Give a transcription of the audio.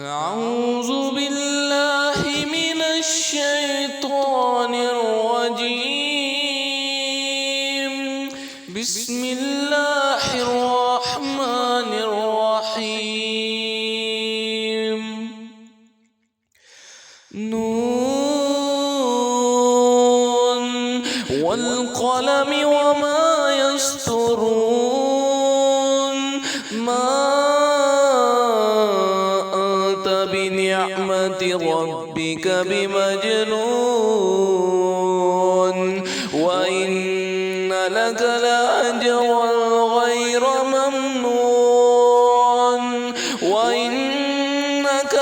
أعوذ بالله من الشيطان الرجيم. بسم الله الرحمن الرحيم. نون والقلم وما يسطرون. ما بنعمة ربك بمجنون. وإن لك لأجرا غير ممنون. وإنك